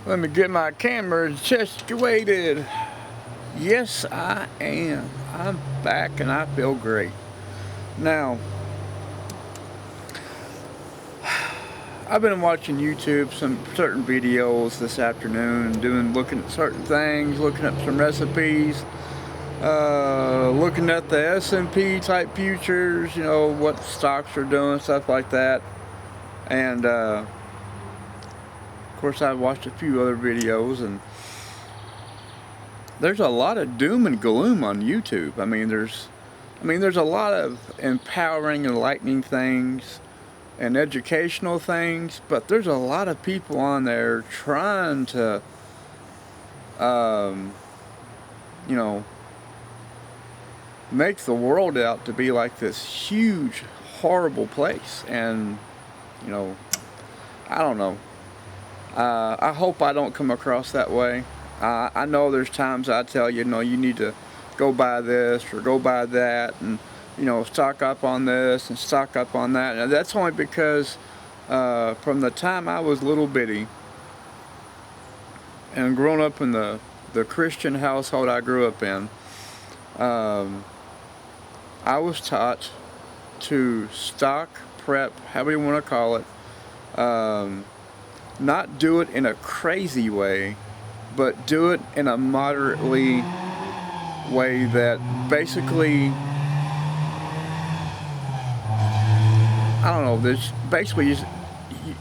Let me get my camera situated. Yes, I am. I'm back and I feel great. Now, I've been watching YouTube, some certain videos this afternoon, looking at certain things, looking up some recipes, looking at the S&P type futures, what stocks are doing, stuff like that. And of course, I watched a few other videos, and there's a lot of doom and gloom on YouTube. There's a lot of empowering, enlightening things and educational things, but there's a lot of people on there trying to, you know, make the world out to be like this huge, horrible place. And, I don't know. I hope I don't come across that way. I know there's times I tell you, you need to go buy this or go buy that, and stock up on this and stock up on that. And that's only because from the time I was little bitty and grown up in the Christian household I grew up in, I was taught to stock, prep, however you want to call it, not do it in a crazy way, but do it in a moderately way that basically, I don't know, this basically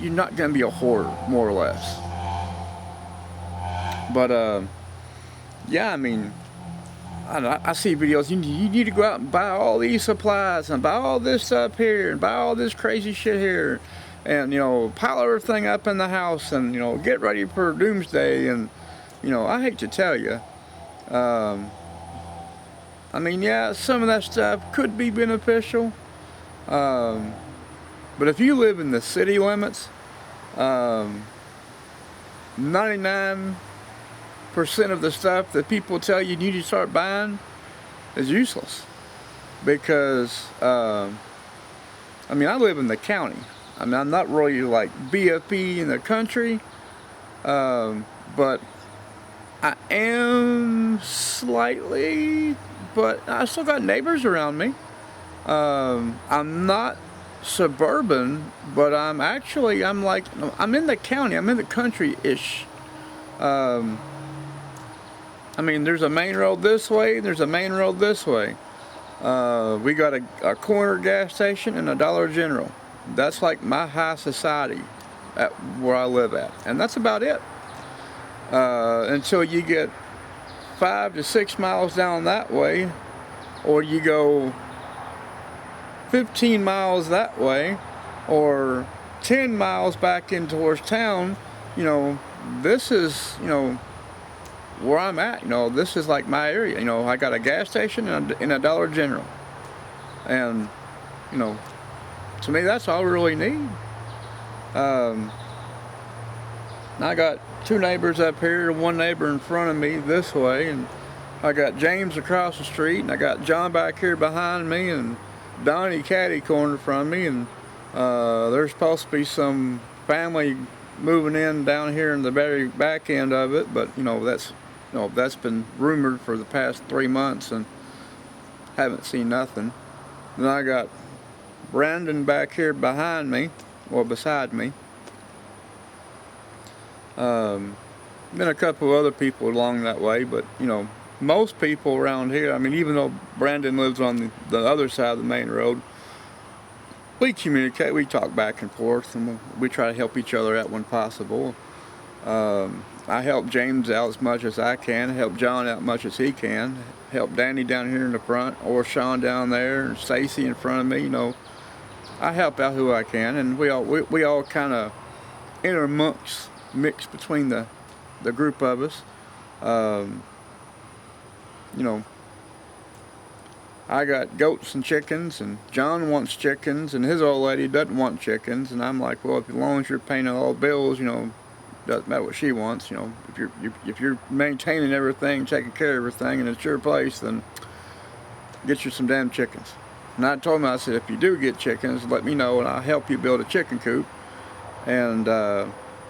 you're not going to be a hoarder, more or less. But yeah, I see videos. You need to go out and buy all these supplies and buy all this stuff here and buy all this crazy shit here, and pile everything up in the house and get ready for doomsday. And I hate to tell you, yeah, some of that stuff could be beneficial, but if you live in the city limits, 99% of the stuff that people tell you need to start buying is useless. Because I live in the county. I'm not really like BFE in the country, but I am slightly, but I still got neighbors around me. I'm not suburban, but I'm in the county. I'm in the country-ish. There's a main road this way, there's a main road this way. We got a corner gas station and a Dollar General. That's like my high society at where I live at. And that's about it. Until you get 5 to 6 miles down that way, or you go 15 miles that way, or 10 miles back in towards town. This is, where I'm at. This is like my area. I got a gas station and a Dollar General. And, to me, that's all I really need. I got 2 neighbors up here, 1 neighbor in front of me this way, and I got James across the street, and I got John back here behind me, and Donnie catty corner from me, and there's supposed to be some family moving in down here in the very back end of it, but that's been rumored for the past 3 months and haven't seen nothing. Then I got Brandon back here behind me, or beside me. Been a couple other people along that way, but most people around here, even though Brandon lives on the other side of the main road, we communicate, we talk back and forth, and we try to help each other out when possible. I help James out as much as I can, help John out as much as he can, help Danny down here in the front, or Sean down there, and Stacy in front of me. I help out who I can, and we all kind of mix between the group of us. I got goats and chickens, and John wants chickens, and his old lady doesn't want chickens, and I'm like, well, as long as you're paying all the bills, doesn't matter what she wants. If you're maintaining everything, taking care of everything, and it's your place, then get you some damn chickens. And I told him, I said, if you do get chickens, let me know, and I'll help you build a chicken coop. And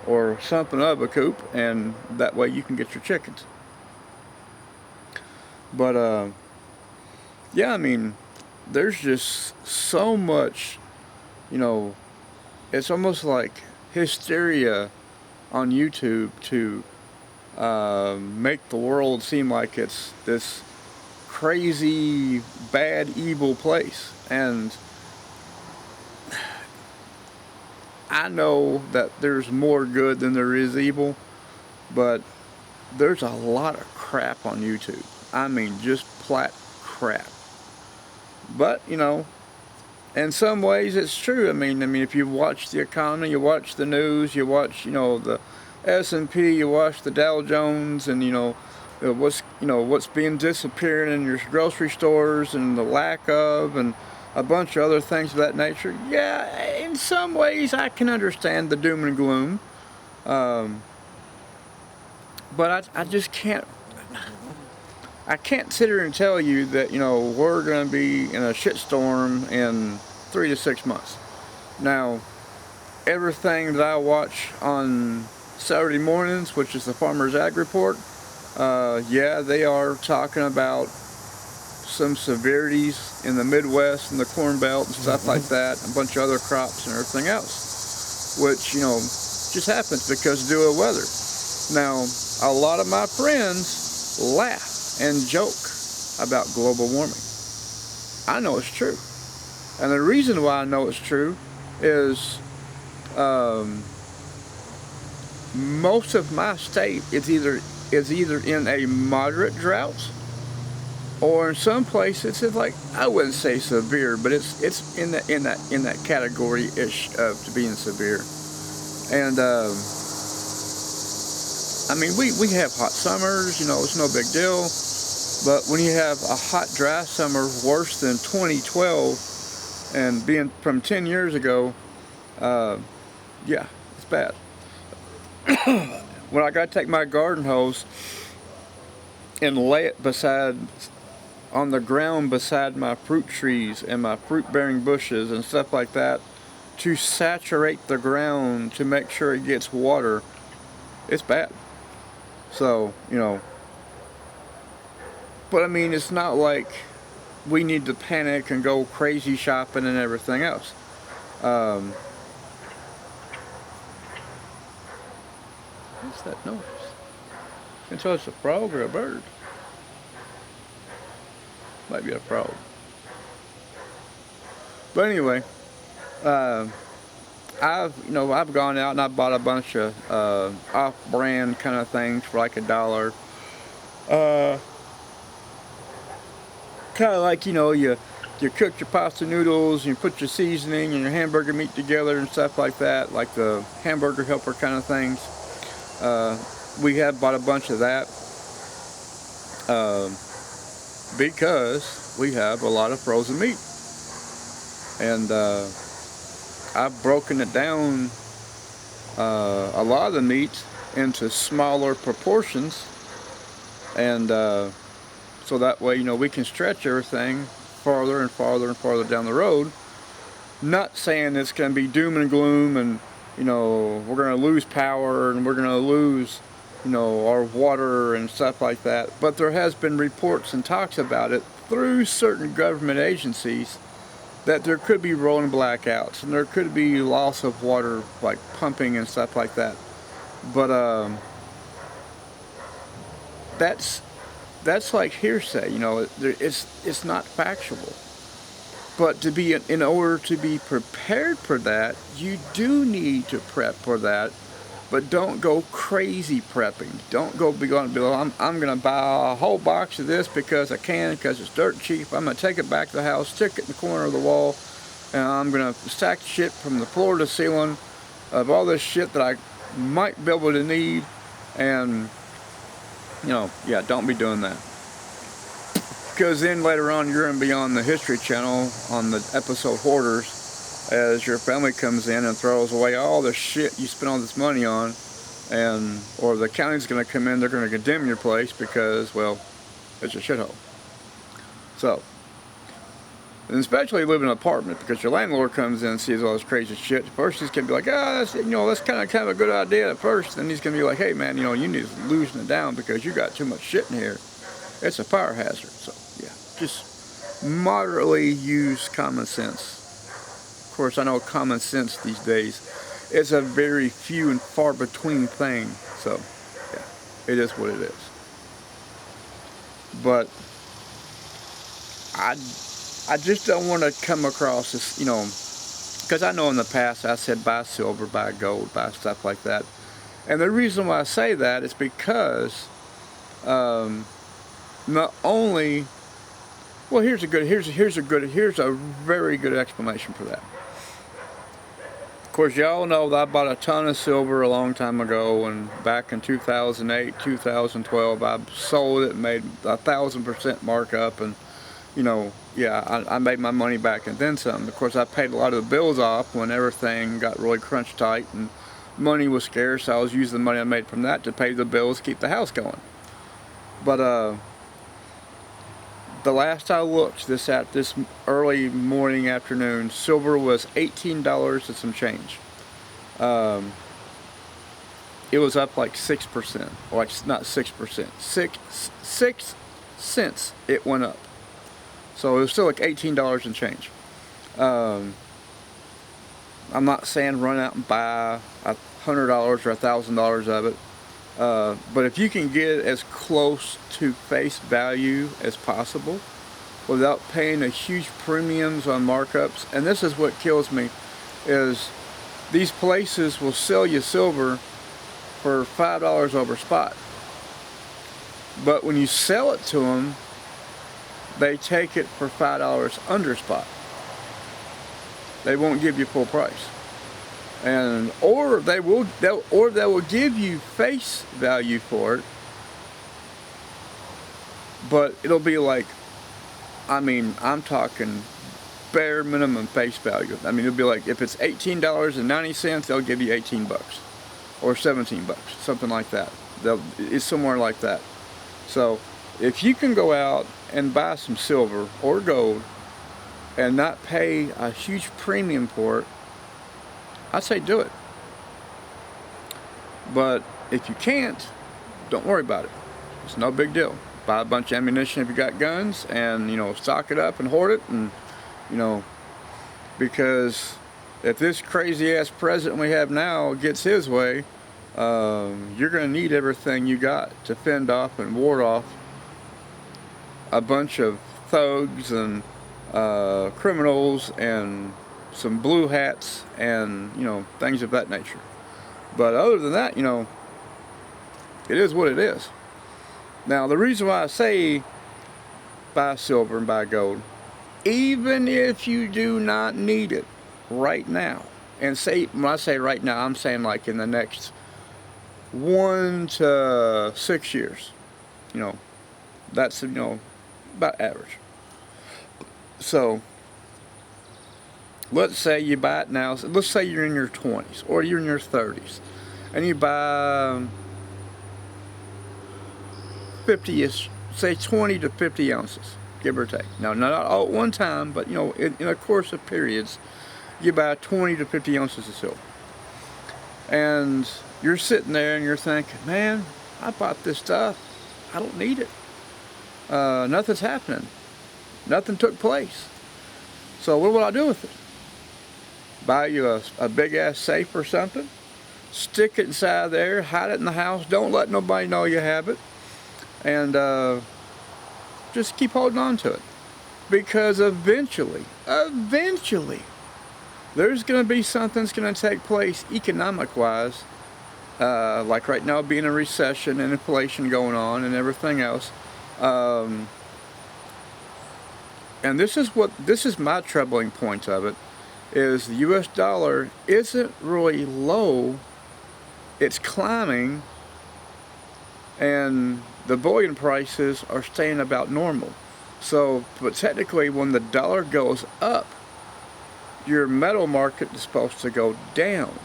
or something of a coop, and that way you can get your chickens. But yeah, I mean, there's just so much, you know, it's almost like hysteria on YouTube to make the world seem like it's this crazy, bad, evil place. And I know that there's more good than there is evil, but there's a lot of crap on YouTube. I mean, just flat crap. But, you know, in some ways it's true. I mean, if you watch the economy, you watch the news, you watch, you know, the S&P, you watch the Dow Jones, and what's being disappearing in your grocery stores, and the lack of, and a bunch of other things of that nature. Yeah, in some ways I can understand the doom and gloom, but I just can't. I can't sit here and tell you that, you know, we're going to be in a shitstorm in 3 to 6 months. Now, everything that I watch on Saturday mornings, which is the Farmer's Ag Report, yeah, they are talking about some severities in the Midwest and the Corn Belt and stuff like that, and a bunch of other crops and everything else, which, you know, just happens because due to weather. Now, a lot of my friends laugh and joke about global warming. I know it's true. And the reason why I know it's true is most of my state is either in a moderate drought, or in some places it's like, I wouldn't say severe, but it's in that category ish of to being severe. And I mean, we have hot summers, you know, it's no big deal. But when you have a hot, dry summer worse than 2012, and being from 10 years ago, yeah, it's bad. When I got to take my garden hose and lay it on the ground beside my fruit trees and my fruit-bearing bushes and stuff like that, to saturate the ground to make sure it gets water, it's bad. So, you know, but I mean, it's not like we need to panic and go crazy shopping and everything else. What's that noise? You can tell it's a frog or a bird. Might be a frog. But anyway, I've gone out and I bought a bunch of off-brand kind of things for like $1. Kind of like, you know, you cook your pasta noodles, and you put your seasoning and your hamburger meat together and stuff like that, like the hamburger helper kind of things. We have bought a bunch of that because we have a lot of frozen meat, and I've broken it down, a lot of the meat, into smaller proportions, and so that way, you know, we can stretch everything farther and farther and farther down the road. Not saying it's going to be doom and gloom and, you know, we're going to lose power and we're going to lose, you know, our water and stuff like that. But there has been reports and talks about it through certain government agencies that there could be rolling blackouts and there could be loss of water, like pumping and stuff like that. But that's like hearsay, you know. It's not factual. But in order to be prepared for that, you do need to prep for that. But don't go crazy prepping. Don't go going, I'm going to buy a whole box of this because I can, because it's dirt cheap. I'm going to take it back to the house, stick it in the corner of the wall, and I'm going to stack shit from the floor to the ceiling of all this shit that I might be able to need. And, you know, yeah, don't be doing that. Because then later on you're going to be on the History Channel on the episode Hoarders, as your family comes in and throws away all the shit you spent all this money on, or the county's going to come in, they're going to condemn your place because, well, it's a shithole. So, And especially live in an apartment, because your landlord comes in and sees all this crazy shit. At first he's gonna be like, that's, that's kind of a good idea at first. Then he's gonna be like, hey man, you need to loosen it down because you got too much shit in here. It's a fire hazard. So yeah, just moderately use common sense. Of course, I know common sense these days is a very few and far between thing. So yeah, it is what it is. But I just don't want to come across as, because I know in the past I said buy silver, buy gold, buy stuff like that. And the reason why I say that is because not only, well, here's a very good explanation for that. Of course, y'all know that I bought a ton of silver a long time ago, and back in 2008, 2012, I sold it and made 1,000% markup, and yeah, I made my money back and then some. Of course, I paid a lot of the bills off when everything got really crunch tight and money was scarce. I was using the money I made from that to pay the bills, keep the house going. But the last I looked, this early morning, afternoon, silver was $18 and some change. It was up like 6%, or like not 6%, 6 cents it went up. So it was still like $18 and change. I'm not saying run out and buy $100 or $1,000 of it. But if you can get as close to face value as possible without paying a huge premiums on markups, and this is what kills me, is these places will sell you silver for $5 over spot. But when you sell it to them, they take it for $5 under spot. They won't give you full price. And or they will give you face value for it, but it'll be like, I'm talking bare minimum face value. It'll be like, if it's $18.90, they'll give you $18 or $17, something like that. It's somewhere like that. So if you can go out and buy some silver or gold and not pay a huge premium for it, I say do it. But if you can't, don't worry about it. It's no big deal. Buy a bunch of ammunition if you got guns, and stock it up and hoard it, and because if this crazy ass president we have now gets his way, you're going to need everything you got to fend off and ward off a bunch of thugs and criminals and some blue hats and things of that nature. But other than that, it is what it is. Now the reason why I say buy silver and buy gold, even if you do not need it right now, and when I say right now, I'm saying like in the next 1 to 6 years, that's about average. So let's say you buy it now. Let's say you're in your 20s or you're in your 30s, and you buy 50-ish, say 20 to 50 ounces, give or take. Now, not all at one time, but in a course of periods, you buy 20 to 50 ounces of silver, and you're sitting there and you're thinking, man, I bought this stuff, I don't need it. Nothing's happening. Nothing took place. So what will I do with it? Buy you a big ass safe or something, stick it inside there, hide it in the house, don't let nobody know you have it, and just keep holding on to it, because eventually there's going to be something that's going to take place economic wise, like right now being a recession and inflation going on and everything else. And this is my troubling point of it, is the US dollar isn't really low, it's climbing, and the bullion prices are staying about normal. So, but technically when the dollar goes up, your metal market is supposed to go down,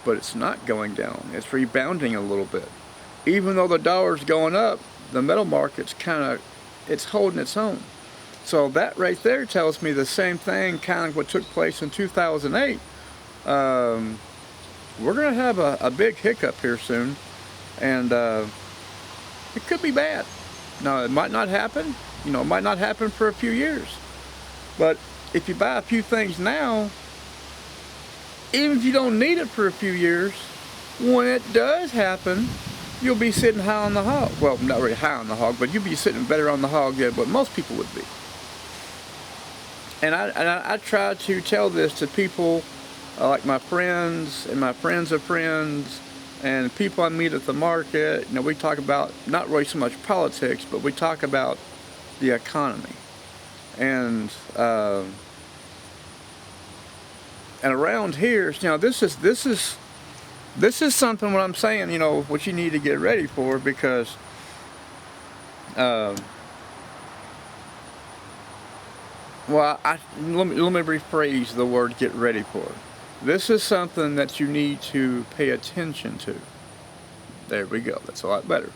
but it's not going down, it's rebounding a little bit. Even though the dollar's going up, the metal market's it's holding its own. So that right there tells me the same thing, kind of what took place in 2008. We're going to have a big hiccup here soon, and it could be bad. Now, it might not happen. You know, it might not happen for a few years. But if you buy a few things now, even if you don't need it for a few years, when it does happen, you'll be sitting high on the hog. Well, not really high on the hog, but you'll be sitting better on the hog than what most people would be. And I try to tell this to people like my friends and my friends of friends and people I meet at the market. You know, we talk about not really so much politics, but we talk about the economy. And around here, you know, this is something what I'm saying, you know, what you need to get ready for, because well, let me rephrase the word "get ready for." This is something that you need to pay attention to. There we go. That's a lot better.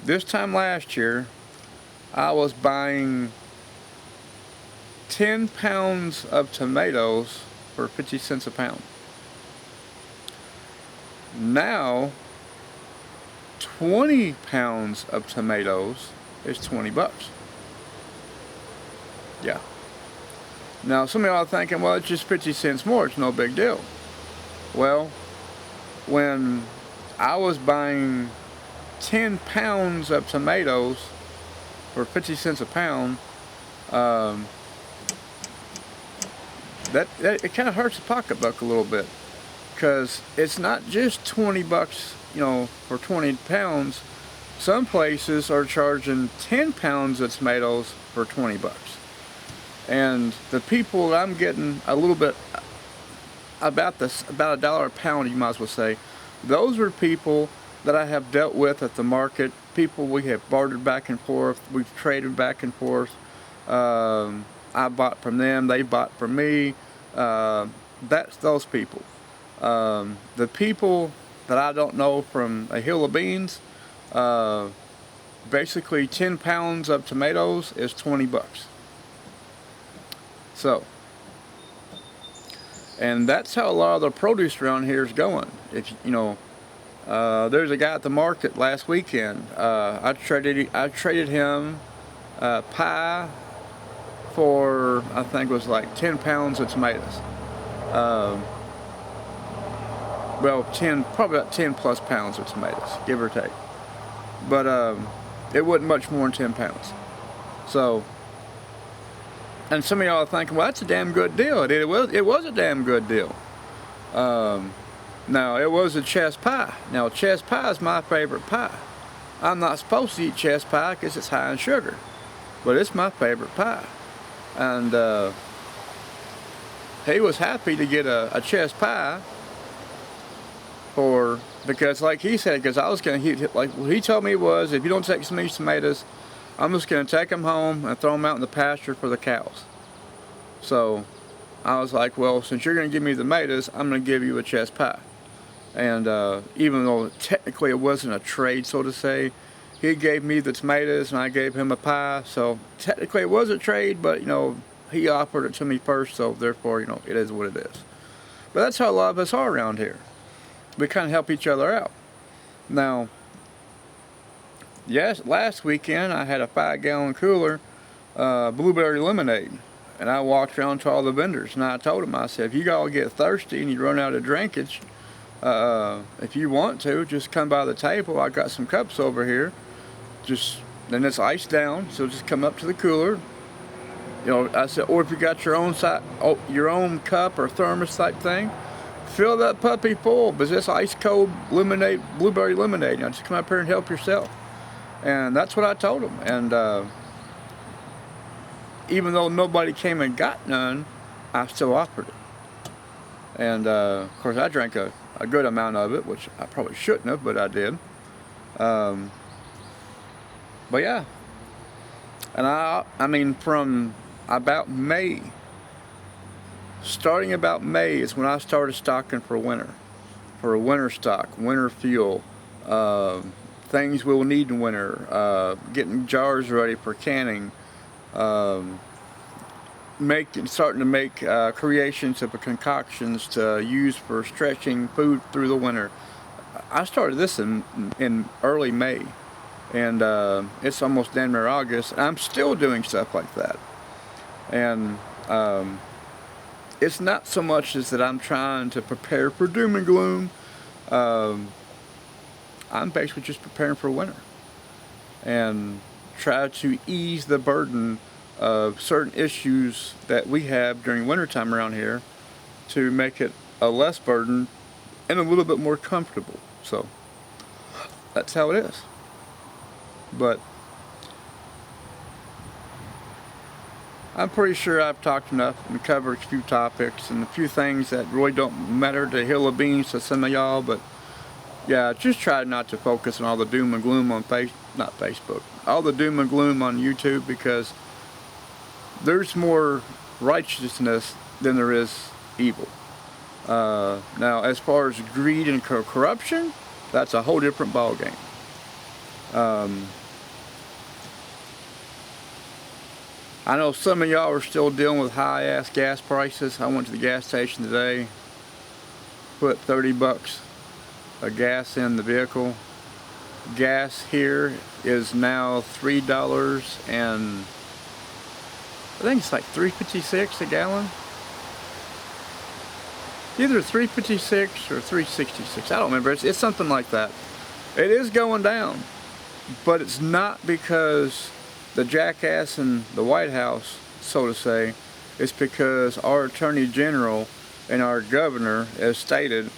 This time last year, I was buying 10 pounds of tomatoes for 50 cents a pound. Now, 20 pounds of tomatoes is 20 bucks. Yeah. Now, some of y'all are thinking, well, it's just 50 cents more. It's no big deal. Well, when I was buying 10 pounds of tomatoes for 50 cents a pound, that it kind of hurts the pocketbook a little bit, because it's not just 20 bucks, you know, for 20 pounds. Some places are charging 10 pounds of tomatoes for 20 bucks. And the people that I'm getting a little bit about $1 a pound, you might as well say, those are people that I have dealt with at the market. People we have bartered back and forth, we've traded back and forth. I bought from them, they bought from me. That's those people. The people that I don't know from a hill of beans, basically 10 pounds of tomatoes is 20 bucks. So, and that's how a lot of the produce around here is going. If you know, there's a guy at the market last weekend. I traded him pie for, I think it was like 10 pounds of tomatoes. Well, probably about 10 plus pounds of tomatoes, give or take. But it wasn't much more than 10 pounds. So, and some of y'all are thinking, well, that's a damn good deal. It was a damn good deal. Now, it was a chest pie. Now, chest pie is my favorite pie. I'm not supposed to eat chest pie because it's high in sugar, but it's my favorite pie. And he was happy to get a chest pie because like he said, because I was going to, like what he told me was, if you don't take some of these tomatoes, I'm just going to take them home and throw them out in the pasture for the cows. So I was like, well, since you're going to give me the tomatoes, I'm going to give you a chest pie. And even though technically it wasn't a trade, so to say, he gave me the tomatoes and I gave him a pie. So technically it was a trade, but you know, he offered it to me first, so therefore, you know, it is what it is. But that's how a lot of us are around here. We kind of help each other out. Now, yes, last weekend I had a 5-gallon cooler, blueberry lemonade, and I walked around to all the vendors and I told them, I said, if you all get thirsty and you run out of drinkage, if you want to, just come by the table. I got some cups over here. Then it's iced down, so just come up to the cooler. You know, I said, or if you got your own cup or thermos type thing, fill that puppy full, but it's ice cold lemonade, blueberry lemonade. You know, just come up here and help yourself. And that's what I told them. And even though nobody came and got none, I still offered it. And of course, I drank a good amount of it, which I probably shouldn't have, but I did. But yeah, and I mean, from about May, starting about May is when I started stocking for a winter stock, winter fuel, things we'll need in winter, getting jars ready for canning, starting to make creations of concoctions to use for stretching food through the winter. I started this in early May, and it's almost damn near August. I'm still doing stuff like that, and it's not so much as that I'm trying to prepare for doom and gloom. I'm basically just preparing for winter and try to ease the burden of certain issues that we have during wintertime around here to make it a less burden and a little bit more comfortable. So that's how it is. But I'm pretty sure I've talked enough and covered a few topics and a few things that really don't matter to a hill of beans to some of y'all, but yeah, just try not to focus on all the doom and gloom on not Facebook, all the doom and gloom on YouTube, because there's more righteousness than there is evil. Now, as far as greed and corruption, that's a whole different ballgame. I know some of y'all are still dealing with high-ass gas prices. I went to the gas station today, put 30 bucks of gas in the vehicle. Gas here is now $3 and I think it's like $3.56 a gallon. Either $3.56 or $3.66. I don't remember. It's something like that. It is going down, but it's not because the jackass in the White House, so to say. It's because our Attorney General and our Governor, as stated,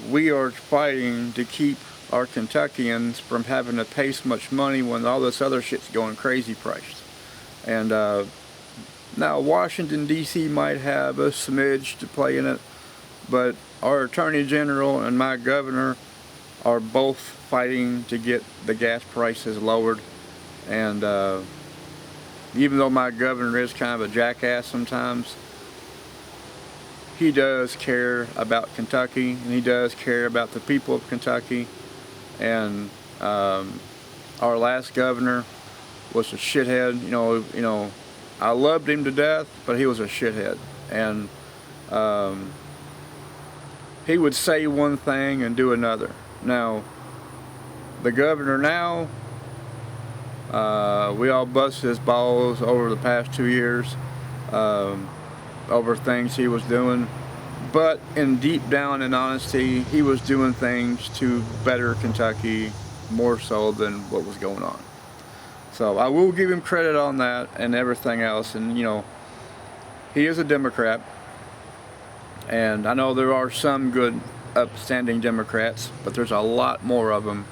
we are fighting to keep our Kentuckians from having to pay so much money when all this other shit's going crazy priced. And now Washington D.C. might have a smidge to play in it, but our Attorney General and my Governor are both fighting to get the gas prices lowered. And even though my Governor is kind of a jackass sometimes, he does care about Kentucky, and he does care about the people of Kentucky. And our last governor was a shithead. You know, I loved him to death, but he was a shithead. And he would say one thing and do another. Now, the governor now, we all busted his balls over the past 2 years over things he was doing, but in deep down in honesty, he was doing things to better Kentucky more so than what was going on. So I will give him credit on that and everything else. And you know, he is a Democrat, and I know there are some good upstanding Democrats, but there's a lot more of them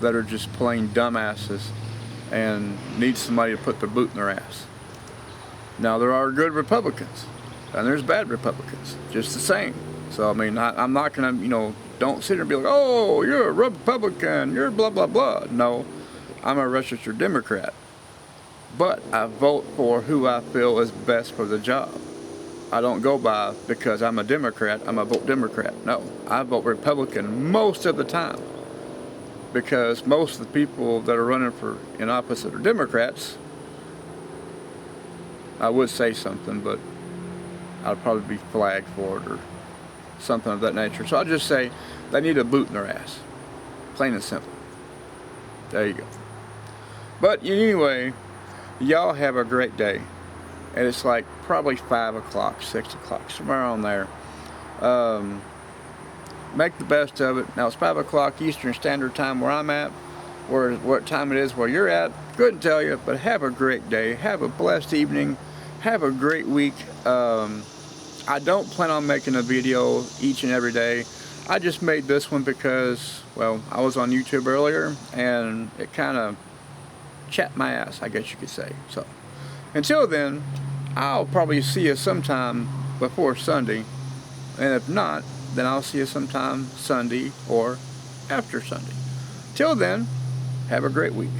that are just plain dumbasses and need somebody to put their boot in their ass. Now, there are good Republicans and there's bad Republicans, just the same. So I mean, I'm not gonna, you know, don't sit there and be like, oh, you're a Republican, you're blah blah blah. No, I'm a registered Democrat, but I vote for who I feel is best for the job. I don't go by because I'm a Democrat, I'm a vote Democrat. No, I vote Republican most of the time, because most of the people that are running for in office that are Democrats, I would say something, but I'd probably be flagged for it or something of that nature. So I'll just say they need a boot in their ass, plain and simple. There you go. But anyway, y'all have a great day. And it's like probably 5 o'clock, 6 o'clock, somewhere on there. Make the best of it. Now it's 5 o'clock Eastern Standard Time where I'm at. What time it is where you're at, couldn't tell you, but have a great day. Have a blessed evening. Have a great week. I don't plan on making a video each and every day. I just made this one because, well, I was on YouTube earlier and it kind of chapped my ass, I guess you could say. So until then, I'll probably see you sometime before Sunday, and if not, then I'll see you sometime Sunday or after Sunday. Till then, have a great week.